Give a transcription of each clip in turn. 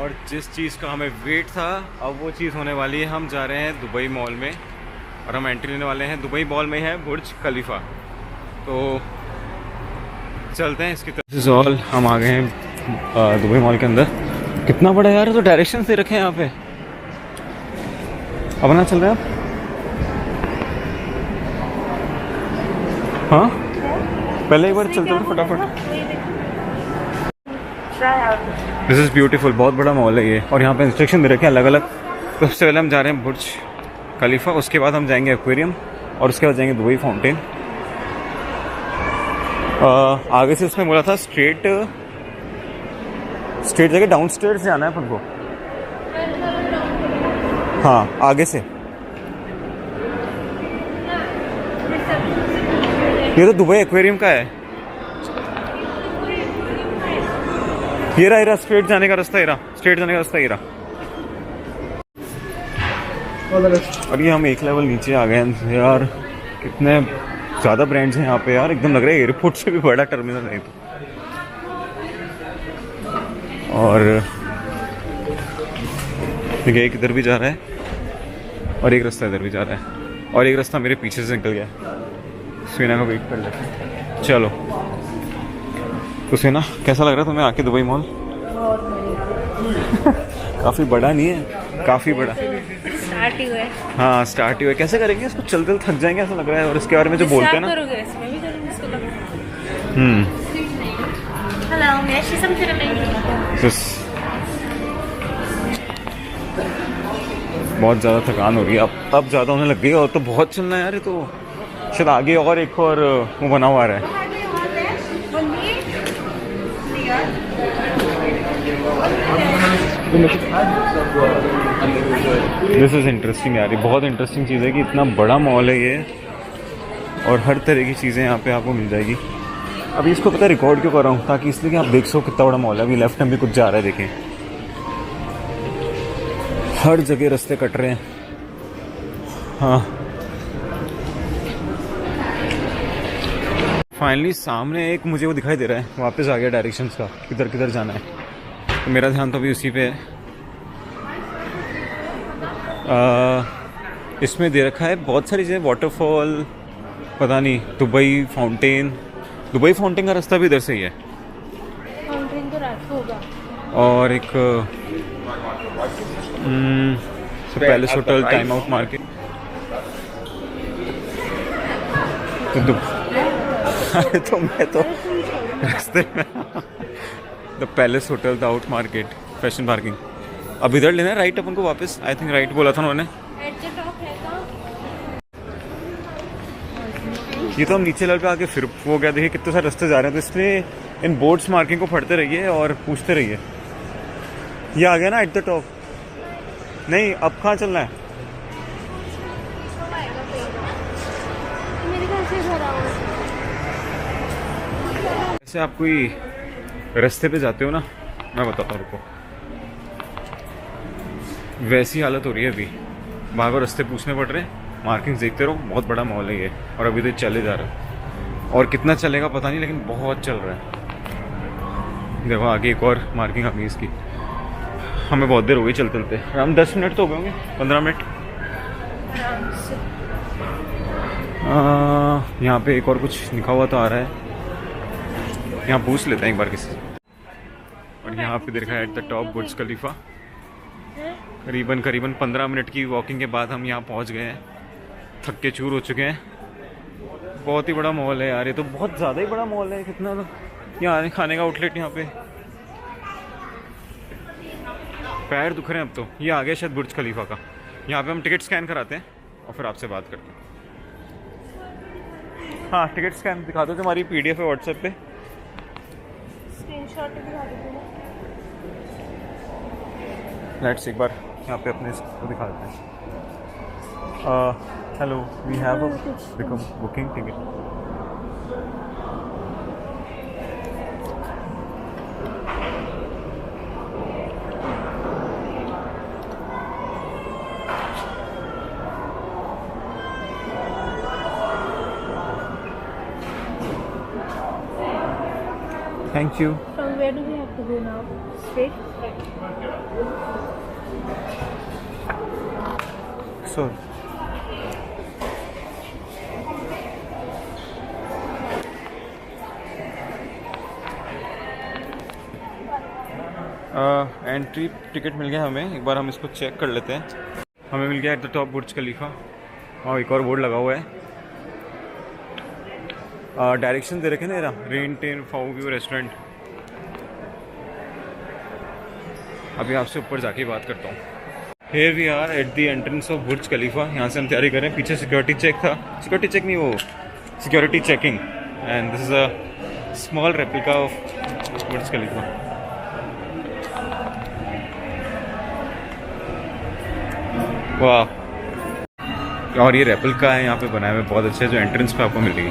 और जिस चीज़ का हमें वेट था अब वो चीज़ होने वाली है। हम जा रहे हैं दुबई मॉल में और हम एंट्री लेने वाले हैं। दुबई मॉल में है बुर्ज खलीफा, तो चलते हैं इसकी तरफ। दिस इज़ ऑल, हम आ गए हैं दुबई मॉल के अंदर। कितना बड़ा यार, तो डायरेक्शन दे रखे हैं यहाँ पे। अपना चल रहे हैं आप? हाँ, पहले एक बार चलते हैं फटाफट। दिस इज़ ब्यूटीफुल, बहुत बड़ा मॉल है ये और यहाँ पे इंस्ट्रक्शन दे रखे हैं अलग अलग। तो सबसे पहले हम जा रहे हैं बुर्ज खलीफा, उसके बाद हम जाएंगे एक्वेरियम और उसके बाद जाएंगे दुबई फाउंटेन। आगे से उसमें बोला था स्ट्रेट जगह डाउन स्टेयर से जाना है अपन को। हाँ, आगे से। ये तो दुबई एक्वेरियम का है। ये रहा स्ट्रेट जाने का रास्ता, स्ट्रेट जाने का रास्ता ये रहा। और ये हम एक लेवल नीचे आ गए हैं यार। कितने ज़्यादा ब्रांड्स हैं यहाँ पे यार, एकदम लग रहा है एयरपोर्ट से भी बड़ा टर्मिनल है तो। और देखिए एक इधर भी जा रहा है और एक रास्ता इधर भी जा रहा है और एक रास्ता मेरे पीछे से निकल गया। सीना का वेट कर लेते हैं, चलो। तो सीना, कैसा लग रहा है तुम्हें आके दुबई मॉल? काफ़ी बड़ा नहीं है, काफ़ी बड़ा स्टार्ट ही हुआ है। हाँ, स्टार्ट ही हुआ है। कैसे करेंगे इसको? चलते थक जाएंगे ऐसा लग रहा है। और इसके बारे में जो बोलते हैं ना, hello, may I see some to the menu? बहुत ज़्यादा थकान हो रही है अब ज़्यादा होने लग गई। और तो बहुत चलना है यार, ये तो शायद आगे और एक और वो बना हुआ है। दिस इज़ इंटरेस्टिंग यार, ये बहुत इंटरेस्टिंग चीज़ है कि इतना बड़ा मॉल है ये और हर तरह की चीज़ें यहाँ पे आपको मिल जाएगी। अभी इसको पता है रिकॉर्ड क्यों कर रहा हूँ, ताकि इसलिए कि आप देख सको कितना बड़ा मॉल है। अभी लेफ्ट में भी कुछ जा रहा है, देखें हर जगह रास्ते कट रहे हैं। हाँ, फाइनली सामने एक मुझे वो दिखाई दे रहा है। वापस आ गया डायरेक्शंस का, किधर किधर जाना है। तो मेरा ध्यान तो अभी उसी पे है। इसमें दे रखा है बहुत सारी चीज़ें, वाटरफॉल, पता नहीं, दुबई फाउंटेन का रास्ता भी इधर से ही है। फाउंटेन तो रात को होगा। और एक palace hotel, time out market. अरे तो मैं तो रास्ते में the palace hotel, the out market, fashion parking. अब इधर लेना है राइट अपन को वापस। आई थिंक राइट बोला था उन्होंने। ये तो हम नीचे लेवल पे आके फिर वो गया। देखिए कितने सारे रास्ते जा रहे हैं, तो इसलिए इन बोर्ड्स मार्किंग को पढ़ते रहिए और पूछते रहिए। ये आ गया ना एट द टॉप। नहीं, अब कहाँ चलना है? ऐसे आप कोई रास्ते पे जाते हो ना, मैं बताता हूँ, रुको। वैसी हालत हो रही है अभी, भागो, रास्ते पूछने पड़ रहे हैं, मार्किंग्स देखते रहो। बहुत बड़ा मॉल है ये और अभी तो चले जा रहा है और कितना चलेगा पता नहीं, लेकिन बहुत चल रहा है। देखो आगे एक और मार्किंग आ गई इसकी। हमें बहुत देर हो गई चलते चलते, हम 10 मिनट तो हो गए होंगे, 15 मिनट। यहाँ पे एक और कुछ लिखा हुआ तो आ रहा है, यहाँ पूछ लेते हैं एक बार किसी से। और यहाँ पे देखा है एट द टॉप बुर्ज खलीफा। करीबन 15 मिनट की वॉकिंग के बाद हम यहाँ पहुँच गए हैं। थक के चूर हो चुके हैं। बहुत ही बड़ा मॉल है यार, ये तो बहुत ज़्यादा ही बड़ा मॉल है। कितना यहाँ खाने का आउटलेट, यहाँ पे पैर दुख रहे हैं अब तो। ये आ गया शायद बुर्ज खलीफा का। यहाँ पे हम टिकट स्कैन कराते हैं और फिर आपसे बात करते हैं। हाँ, टिकट स्कैन दिखा दो, हमारी PDF है व्हाट्सएप पे। स्क्रीनशॉट दिखा दो। लेट्स एक बार यहाँ पे अपने इसको दिखा देते हैं। Hello, we have a booking ticket. Thank you. From where do we have to go now? Straight? So entry ticket मिल गया हमें। एक बार हम इसको चेक कर लेते हैं। हमें मिल गया एट द टॉप बुर्ज खलीफा। और एक और बोर्ड लगा हुआ है, डायरेक्शन दे रखे ना, रेंट इन फाउ व्यू रेस्टोरेंट। अभी आपसे ऊपर जाके बात करता हूँ। Here we are at the entrance of बुर्ज खलीफा। यहाँ से हम तैयारी कर रहे हैं। पीछे सिक्योरिटी चेक था, सिक्योरिटी चेक नहीं, वो security checking. And this is a small replica of Burj Khalifa. वाह, और ये रेप्लिका है यहाँ पे बनाए हुए, बहुत अच्छे, जो एंट्रेंस पे आपको मिलेगी।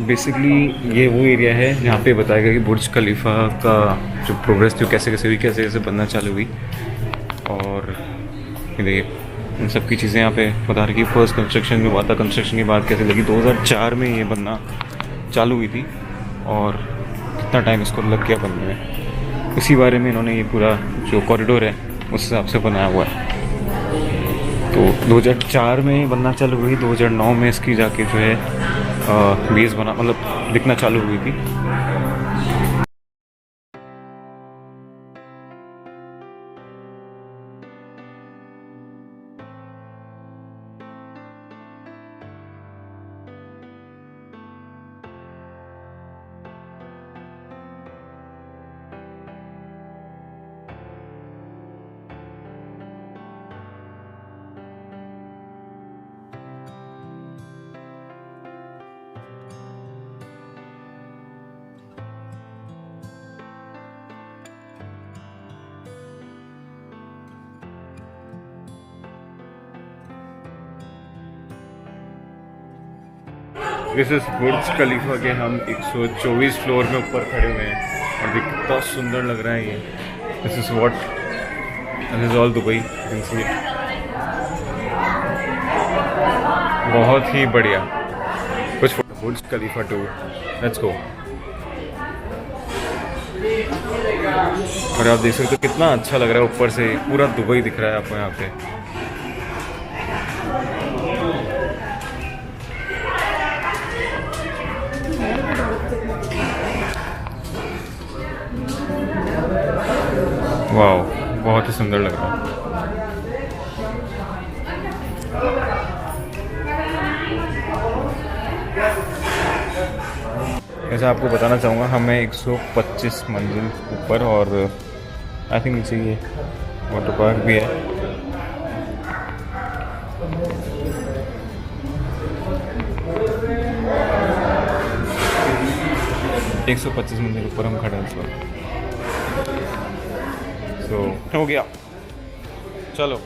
बेसिकली ये वो एरिया है जहाँ पे बताया गया कि बुर्ज खलीफा का जो प्रोग्रेस थी कैसे कैसे हुई, कैसे कैसे बनना चालू हुई। और ये देखिए इन सब की चीज़ें यहाँ पे बता रही कि फर्स्ट कंस्ट्रक्शन में हुआ था, कंस्ट्रक्शन की बात कैसे लगी, 2004 में ये बनना चालू हुई थी और कितना टाइम इसको लग गया बनने में, उसी बारे में इन्होंने ये पूरा जो कॉरिडोर है उस हिसाब से बनाया हुआ है। तो 2004 में बनना चालू हुई, 2009 में इसकी जाके जो है बेस बना, मतलब दिखना चालू हुई थी। दिस इज बुर्ज खलीफा के हम 124 फ्लोर में ऊपर खड़े हुए हैं और देखिए कितना सुंदर लग रहा है ये। This is what this is all Dubai, बहुत ही बढ़िया। कुछ बुर्ज खलीफा टूर, लेट्स गो। और आप देख सकते हो कितना अच्छा लग रहा है, ऊपर से पूरा दुबई दिख रहा है आपको यहाँ पे। वाह, बहुत ही सुंदर लग रहा है। ऐसा आपको बताना चाहूँगा, हमें 125 मंजिल ऊपर, और आई थिंक नीचे ये वाटर पार्क भी है। एक 125 मंजिल ऊपर हम खड़े हैं इस वक्त। तो हो गया, चलो।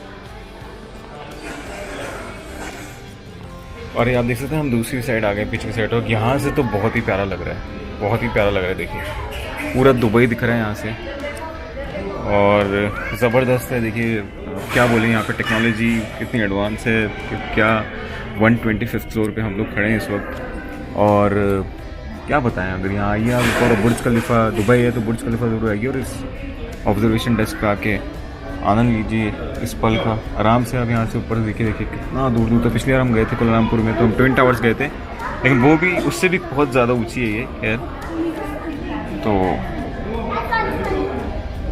और ये आप देख सकते हैं हम दूसरी साइड आ गए, पीछे की साइड, और यहाँ से तो बहुत ही प्यारा लग रहा है, बहुत ही प्यारा लग रहा है। देखिए पूरा दुबई दिख रहा है यहाँ से, और ज़बरदस्त है। देखिए क्या बोलें, यहाँ पे टेक्नोलॉजी कितनी एडवांस है कि क्या। 125th फ्लोर पे हम लोग खड़े हैं इस वक्त, और क्या बताएं, अगर यहाँ आइए आप ऊपर, बुर्ज खलीफा दुबई है तो बुर्ज खलीफा ज़रूर आइए, और इस ऑब्जर्वेशन डेस्क पे आके आनंद लीजिए इस पल का आराम से। आप यहाँ से ऊपर देखिए कितना दूर दूर तक। पिछली बार हम गए थे कुआलालंपुर में, तो हम ट्विन टावर्स गए थे, लेकिन वो भी उससे भी बहुत ज़्यादा ऊंची है ये खैर। तो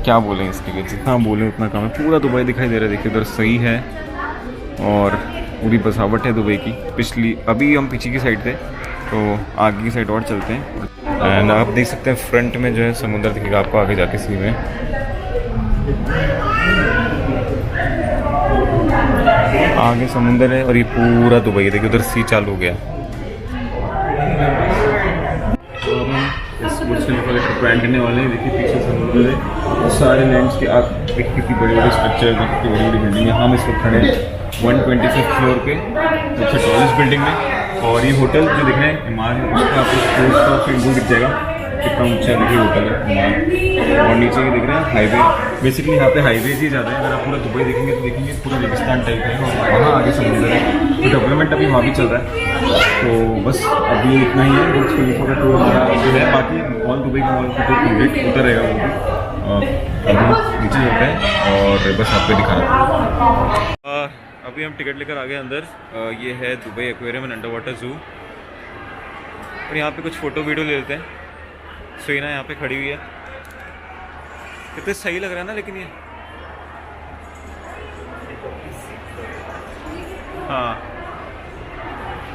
क्या बोलें इसके लिए, जितना बोलें उतना कम है। पूरा दुबई दिखाई दे रहा है, देखिए उधर सही है, और पूरी बसावट है दुबई की। पिछली अभी हम पीछे की साइड थे, तो आगे की साइड और चलते हैं। एंड आप देख सकते हैं फ्रंट में जो है समुंदर दिखेगा आपको आगे जाके सी में। आगे समुंदर है और ये पूरा दुबई है, देखिए उधर सी चालू हो गया। तो हम इस बुर्ज खलीफा के प्लान करने वाले हैं। देखिए पीछे समुंदर है, सारे लैंड्स के आप देखिए कितनी बड़ी बड़ी स्ट्रक्चर है, कितनी बड़ी बड़ी बिल्डिंग है। हम इस वक्त खड़े हैं 125th फ्लोर पे, सबसे टॉलेस्ट बिल्डिंग में। और ये होटल जो दिख रहे हैं इमारत, उसका आपको दिख जाएगा। कितना ऊंचा देखिए होटल है और नीचे ये दिख रहा है हाईवे। बेसिकली यहाँ पे हाईवेज ही ज़्यादा है। अगर आप पूरा दुबई देखेंगे तो देखेंगे पूरा रेगिस्तान टाइप है और वहाँ आगे समुंदर है। तो डेवलपमेंट अभी वहाँ भी चल रहा है। तो बस अभी इतना ही है। बुर्ज खलीफा का टूर हमारा जो है, बाकी मॉल दुबई का मॉल का टूर कम्प्लीट होता रहेगा वो भी। अभी नीचे चलते हैं और बस आपको दिखा रहा हूँ। अभी हम टिकट लेकर आ गए अंदर। ये है Dubai aquarium and under water जू और यहाँ पे कुछ फ़ोटो वीडियो ले लेते हैं। सुइना यहाँ पे खड़ी हुई है, कितने सही लग रहा है ना। लेकिन ये हाँ,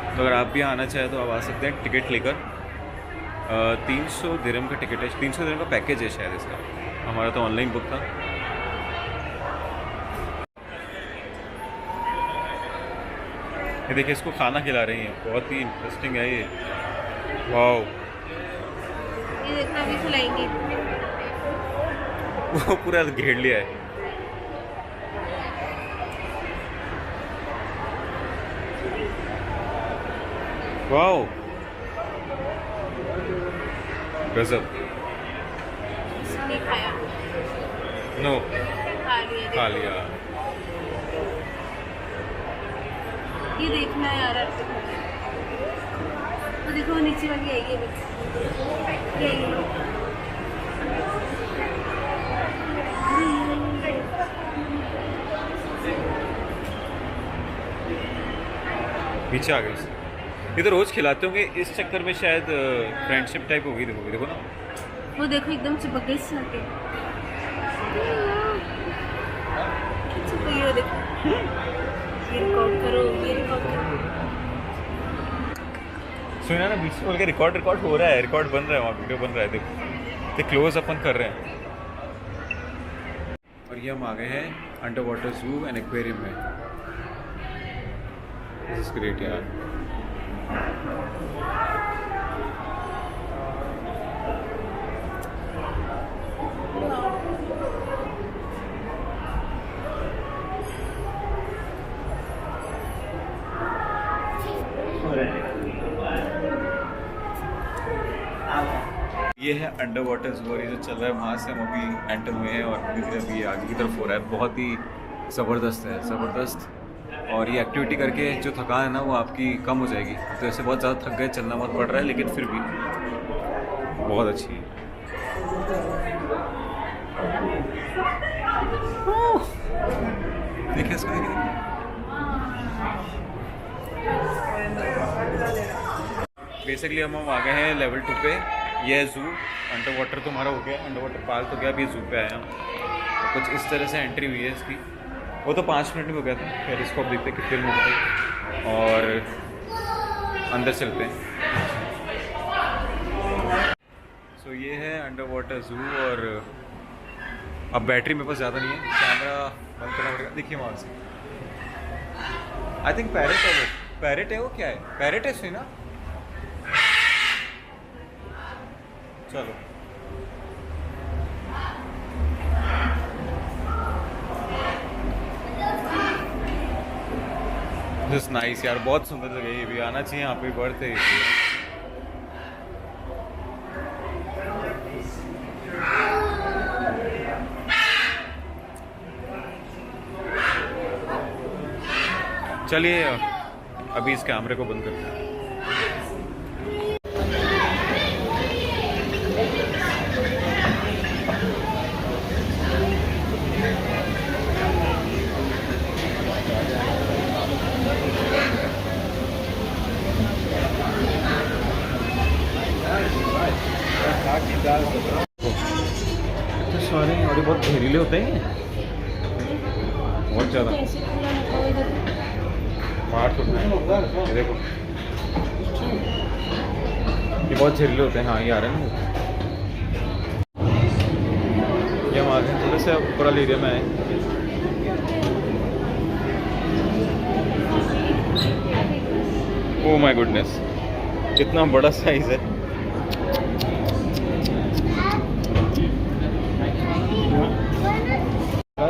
तो अगर आप भी आना चाहें तो आप आ सकते हैं टिकट लेकर। 300 दिरहम का टिकट है, 300 दिरहम का पैकेज है शायद इसका। हमारा तो ऑनलाइन बुक था। ये देखिए, इसको खाना खिला रही हैं। बहुत ही इंटरेस्टिंग है ये। वाओ, ये देखना भी खिलाएंगे। वो पूरा घेर लिया है। वाओ, गजब। नहीं खाया, नो, खा लिया। खा लिया। ये देखना है यार, तो देखो वो नीचे वाली आएगी अभी। ये पीछे आ गई। ये तो रोज खिलाते होंगे, इस चक्कर में शायद फ्रेंडशिप टाइप होगी। देखो देखो ना, वो देखो एकदम चिपक गई इससे आके। चिपक गई वो देखो। ये रिकॉर्ड करो, ये रिकॉर्ड करो। सुना ना, बीच में बोल के रिकॉर्ड हो रहा है, रिकॉर्ड बन रहा है, वहाँ वीडियो बन रहा है। देखो तो क्लोज अपन कर रहे हैं। और ये हम आ गए हैं अंडर वाटर जू एंड एक्वेरियम में। दिस इज ग्रेट यार। ये है अंडर वाटर जू और ये जो चल रहा है वहाँ से हम अभी एंटर हुए हैं और धीरे धीरे अभी आगे की तरफ हो रहा है। बहुत ही ज़बरदस्त है, ज़बरदस्त। और ये एक्टिविटी करके जो थकान है ना वो आपकी कम हो जाएगी। तो ऐसे बहुत ज़्यादा थक गए, चलना बहुत पड़ रहा है, लेकिन फिर भी बहुत अच्छी है। देखिए इसको, देखिए बेसिकली हम आ गए हैं लेवल 2 पे। ये है जू। अंडर वाटर तो हमारा हो गया, अंडर वाटर पार्क तो गया, अभी जू पे आया हूँ। कुछ इस तरह से एंट्री हुई है इसकी। वो तो 5 मिनट में हो गया था। फिर इसको अब देखते हैं कितने मिनट होते और अंदर चलते हैं। सो ये है अंडर वाटर जू और अब बैटरी मेरे पास ज़्यादा नहीं है, कैमरा बंद करना पड़ेगा। देखिए वहाँ से, आई थिंक पैरेट है वो। पैरेट है वो, क्या है? पैरेट है सही ना? चलो दिस नाइस यार, बहुत सुंदर जगह है। ये भी आना चाहिए, यहाँ पे बर्थ है। चलिए अभी इस कैमरे को बंद करते हैं। इतने सारे और ये बहुत जहरीले होते हैं, बहुत ज़्यादा। मार तो ये देखो, ये बहुत जहरीले होते हैं। हाँ ये आ रहे हैं ना, ये हम आ गए थोड़े से ऊपर वाले एरिया में आए। ओह माय गुडनेस, कितना बड़ा साइज है।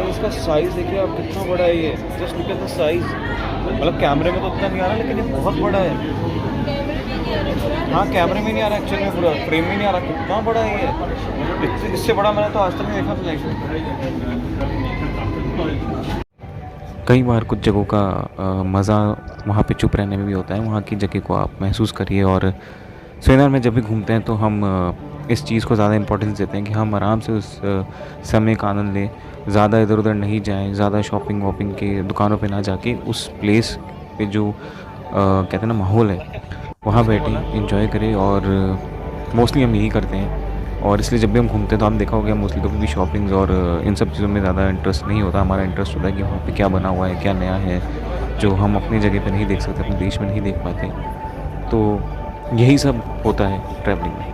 इसका साइज देखिए आप, कितना बड़ा है ये। Just look at the size. मतलब कैमरे में तो उतना नहीं आ रहा, लेकिन ये बहुत बड़ा है। हाँ कैमरे में नहीं आ रहा एक्चुअल में, पूरा फ्रेम में नहीं आ रहा। कितना बड़ा है ये, इससे बड़ा मैंने तो आज तक नहीं देखा फ्लैश। कई बार कुछ जगहों का मज़ा वहाँ पे चुप रहने में भी होता है। वहाँ की जगह को आप महसूस करिए। और श्रीनगर में जब भी घूमते हैं तो हम इस चीज़ को ज़्यादा इम्पोर्टेंस देते हैं कि हम आराम से उस समय का आनंद लें, ज़्यादा इधर उधर नहीं जाएं, ज़्यादा शॉपिंग वॉपिंग के दुकानों पे ना जाके उस प्लेस पे जो कहते हैं ना माहौल है वहाँ बैठें, एंजॉय करें। और मोस्टली हम यही करते हैं। और इसलिए जब भी हम घूमते हैं तो हम देखा होगा मोस्टली कभी भी शॉपिंग्स और इन सब चीज़ों में ज़्यादा इंटरेस्ट नहीं होता। हमारा इंटरेस्ट होता है कि वहाँ पे क्या बना हुआ है, क्या नया है, जो हम अपनी जगह पे नहीं देख सकते, अपने देश में नहीं देख पाते। तो यही सब होता है ट्रैवलिंग में।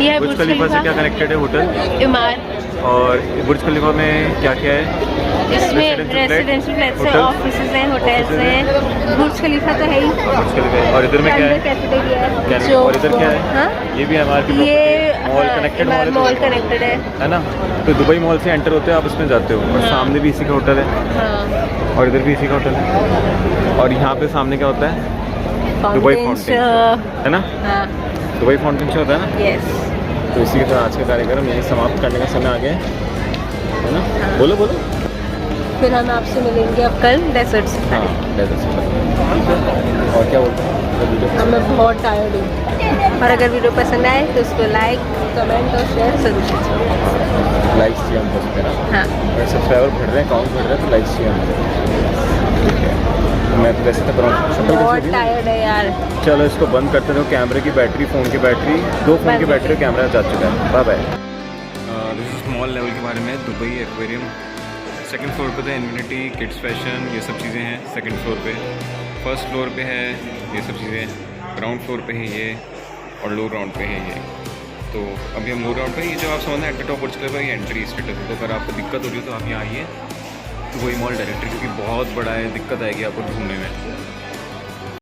ये है बुर्ज खलीफा से क्या कनेक्टेड है होटल, इमारत। और बुर्ज खलीफा में क्या क्या है? इसमें रेसिडेंशियल फ्लैट्स हैं, ऑफिसेज हैं, होटल्स हैं। बुर्ज खलीफा तो है ही। बुर्ज खलीफा है। और इधर में क्या है? कैफेटेरिया है। क्या और इधर क्या है? हाँ? ये भी है हमारे ये मॉल कनेक्टेड मॉल कनेक्टेड है ना। तो दुबई मॉल से एंटर होते हो आप, उसमें जाते हो। और हाँ। सामने भी इसी का होटल है। हाँ। और इधर भी इसी का होटल है। और यहाँ पे सामने क्या होता है? दुबई फाउंटेन है ना। हाँ। दुबई फाउंटेन से होता है ना। यस। तो इसी के साथ आज का कार्यक्रम यही समाप्त करने का समय आ गया है ना। हाँ। बोलो बोलो। फिर हम आपसे मिलेंगे अब कल डेजर्ट से। हाँ डेजर्ट से। और क्या बोलते हैं? अब मैं बहुत टायर्ड हूँ। और अगर वीडियो पसंद आए तो उसको लाइक, कमेंट और शेयर जरूर कीजिए। लाइक्स चाहिए हमको उस पर ना। हाँ। अगर सब्सक्राइबर बढ़ रहे हैं, अकाउंट बढ़ रहा है तो लाइक्स चाहिए हमको। ठीक है। मैं तो वैसे तो बहुत टायर्ड है यार। चलो इसको बंद करते रहो। कैमरे की बैटरी, फ़ोन की बैटरी, दो फ़ोन की बैटरी, कैमरा जा चुका है। Bye bye. This is small level के बारे में दुबई एक्वेरियम। सेकंड फ्लोर पे तो इन्फिनिटी, किड्स फैशन, ये सब चीज़ें हैं सेकंड फ्लोर पे। फर्स्ट फ्लोर पे है ये सब चीज़ें, ग्राउंड फ्लोर पे है ये, और लो ग्राउंड पे है ये। तो अभी हम लो ग्राउंड पे, ये जो आप समझना एट द टॉप बुर्ज खलीफा, ये एंट्री स्टेटस है। तो अगर आपको दिक्कत हो रही है तो आप यहाँ आइए दुबई मॉल डायरेक्टली, क्योंकि बहुत बड़ा है, दिक्कत आएगी आपको ढूंढने में।